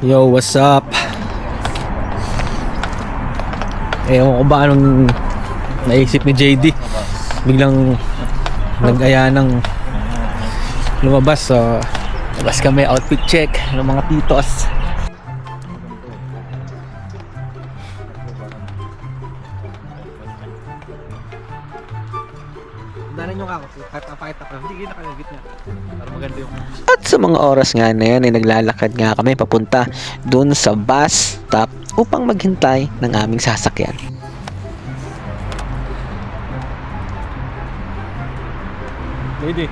Yo, what's up? Ewan ko ba anong naisip ni JD. Biglang nag-aya ng lumabas. So, labas kami, outfit check ng mga titos. At sa mga oras nga na yan ay naglalakad nga kami papunta dun sa bus stop upang maghintay ng aming sasakyan. JD.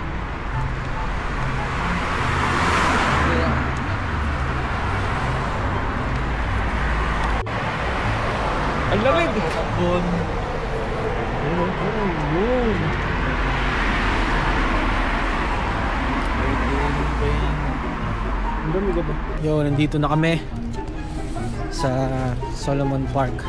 Ang lamig! Yo, nandito na kami sa Solomon Park.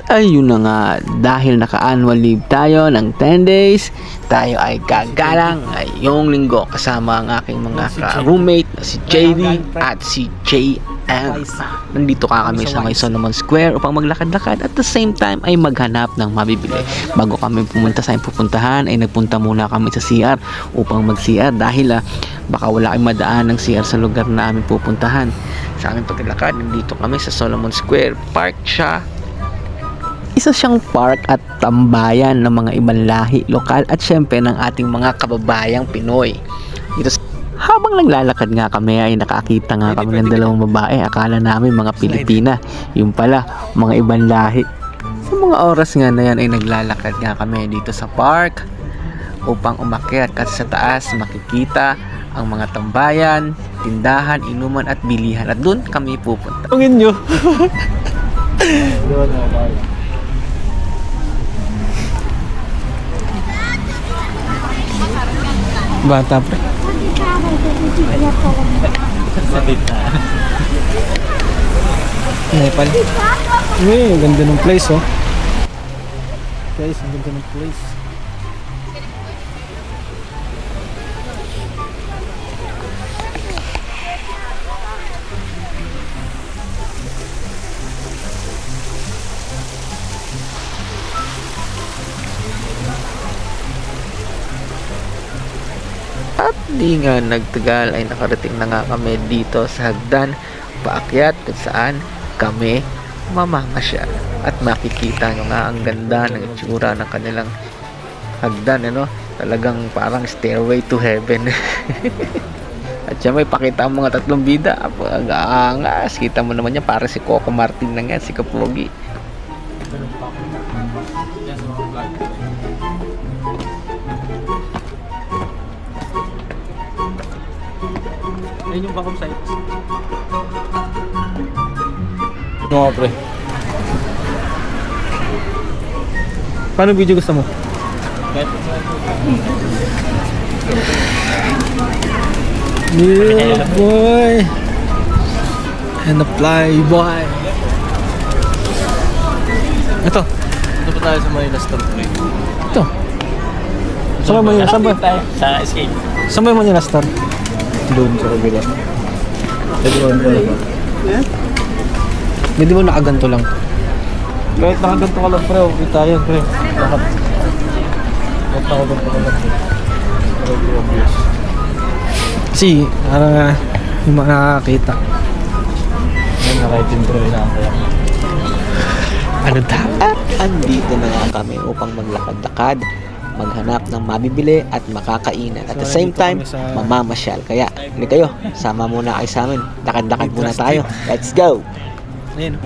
Ayun na nga, dahil naka-annual leave tayo ng 10 days, tayo ay gagalang ngayong linggo kasama ang aking mga ka-roommate na si JD at si JM. Nandito ka kami sa may Solomon Square upang maglakad-lakad at the same time ay maghanap ng mabibili. Bago kami pumunta sa aming pupuntahan ay nagpunta muna kami sa CR upang mag-CR dahil baka wala kayong madaan ng CR sa lugar na aming pupuntahan. Sa aming paglalakad, nandito kami sa Solomon Square. Park siya. Isa siyang park at tambayan ng mga ibang lahi, lokal at syempre ng ating mga kababayang Pinoy. Habang naglalakad nga kami ay nakakita nga kami ng dalawang babae. Akala namin mga Pilipina. Yung pala, mga ibang lahi. Sa mga oras nga na yan ay naglalakad nga kami dito sa park upang umakyat kasi sa taas makikita ang mga tambayan, tindahan, inuman at bilihan. At doon kami pupunta. Tungin nyo. Bata pre. Nepal. Ang ganda ng place oh. Guys, ang ganda ng place. At di nga nagtagal ay nakarating na nga kami dito sa hagdan paakyat kung saan kami mamamasyal. At makikita nyo nga ang ganda ng itsura ng kanilang hagdan, ano? Talagang parang stairway to heaven. At siya may pakita ang mga tatlong bida. Pag-aangas, kita mo naman yan, para si Coco Martin na nga, si Kapogi. Ayun yung bakom site. Ito nga pre. Paano video gusto mo? Yeah boy. And the fly boy. Ito. Ito pa tayo sa Manila Store pre. Ito. Saan ba Manila? Saan ba? Sa Escape. Saan ba yung Manila Store? Doon sa kabila. Ito ba ba? Hindi mo nakaganto lang. Kahit nakaganto ka lang pre, okay tayo pre. Kahit nakaganto ka lang pre. Very obvious. Kasi, yung mga nakakita. Yan, nakaitin pre na kaya. Ano daw? At andito na nga kami upang maglakad-lakad, maghanap ng mabibili at makakainan. At the same time, mamamasyal. Kaya, hindi kayo, sama muna kayo sa amin. Lakad-lakad muna tayo. Let's go! Ayun.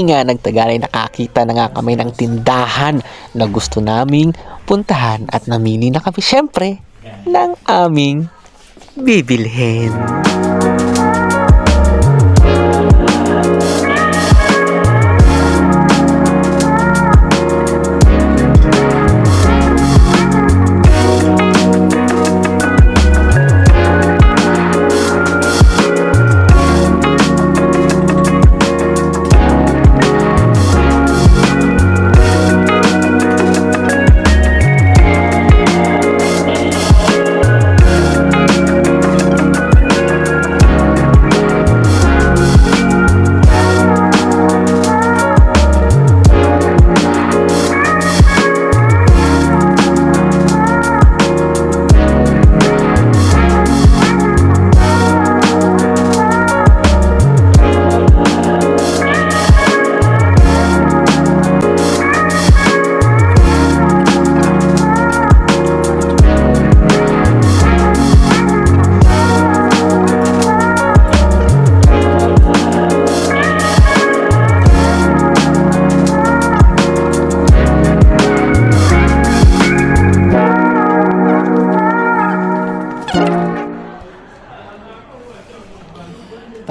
Hindi nga nagtagal ay nakakita na nga kami ng tindahan na gusto naming puntahan at namili na kami syempre ng aming bibilhin.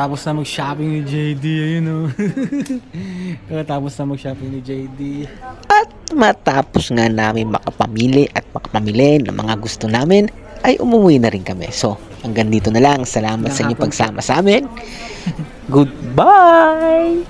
Tapos na mag-shopping ni JD, ayun o. Tapos na mag-shopping ni JD. At matapos nga namin makapamili at makapamili ng mga gusto namin, ay umuwi na rin kami. So, hanggang dito na lang. Salamat sa inyong pagsama sa amin. Goodbye!